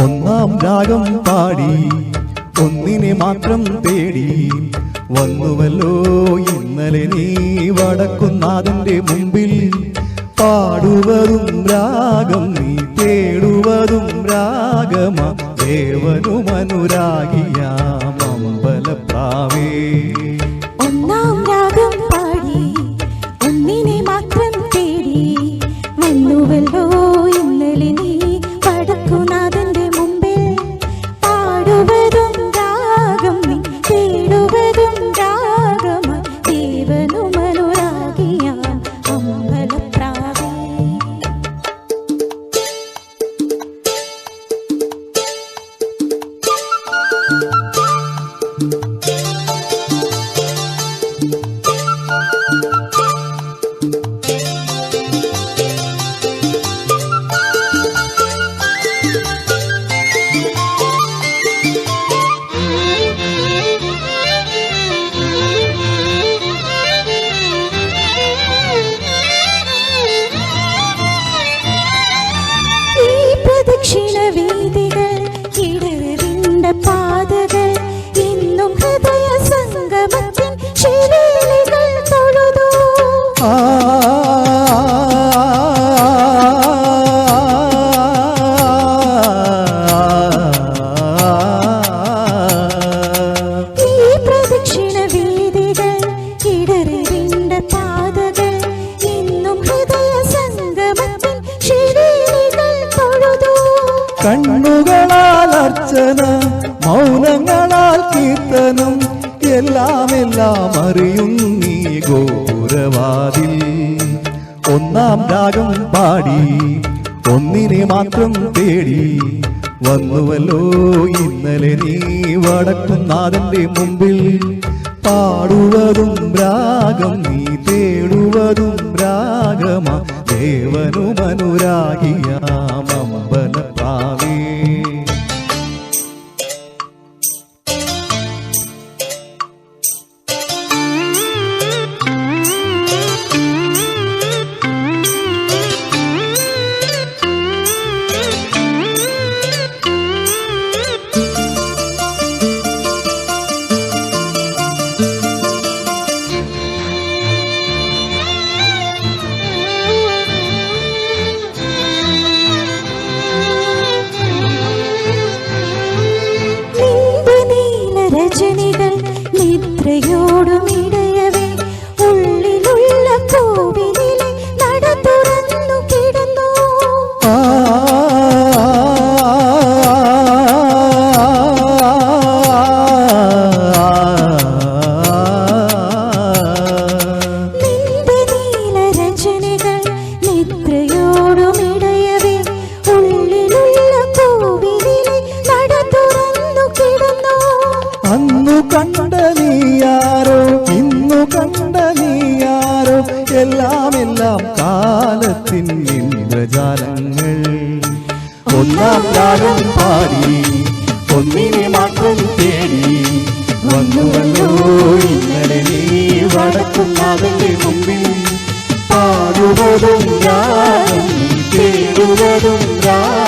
ഒന്നാം രാഗം പാടി ഒന്നിനെ മാത്രം തേടി വന്നുവല്ലോ ഇന്നലെ നീ വടക്കുന്നാഥന്റെ മുമ്പിൽ. പാടുവതും രാഗം നീ തേടുവതും രാഗമാ ദേവനും അനുരാഗിയാം അമ്പലപ്രാവേ. ഒന്നാം രാഗം പാടി ഒന്നിനെ മാത്രം തേടി വന്നുവല്ലോ ഇന്നലെ നീ വടക്കുനാഥന്റെ മുമ്പിൽ. പാടുവതും രാഗം നീ തേടുവതും രാഗമാ ദേവനും അനുരാഗിയാം അമ്പലപ്രാവേ. ദക്ഷിണവീതികൾ ഇടറിണ്ട പാതകൾ ഇന്നും ഹൃദയ സംഗമത്തിൻ ശിലകൾ തൊഴുതു. ഈ പ്രദക്ഷിണവീതികൾ ഇടറിണ്ട പാതകൾ ഇന്നും ഹൃദയ സംഗമത്തിൻ ശിലകൾ തൊഴുതു. കണ്ണുകളാൽ അർച്ചന മൗനങ്ങളാൽ കീർത്തനം എല്ലാം അറിയുന്നു നീ ഗോപുരവാതിൽ. ഒന്നാം രാഗം പാടി ഒന്നിനെ മാത്രം തേടി വന്നുവല്ലോ ഇന്നലെ നീ വടക്കുന്നാഥന്റെ മുമ്പിൽ. പാടുവതും രാഗം നീ തേടുവതും രാഗമാ ദേവനും അനുരാഗിയാം അമ്പലപ്രാവേ. രജനികൾ നിദ്രയോടുമിടയവേ ഉള്ളിലുള്ള പൂവിനിലെ നട തുറന്നു കിടന്നു. നിന്റെ നീല രജനികൾ നിദ്രയോടുമിടയവേ ഉള്ളിലുള്ള പൂവിനിലെ നട തുറന്നു കിടന്നു. അന്നു കണ്ട നീയാരോ ഇന്നു കണ്ട നീയാരോ എല്ലാം കാലത്തിൻ ഇന്ദ്രജാലങ്ങൾ. ഒന്നാം രാഗം പാടി ഒന്നിനെ മാത്രം തേടി വന്നുവല്ലോ ഇന്നലെ നീ വടക്കുന്നാഥന്റെ മുമ്പിൽ. പാടുവതും രാഗം തേടുവതും രാഗം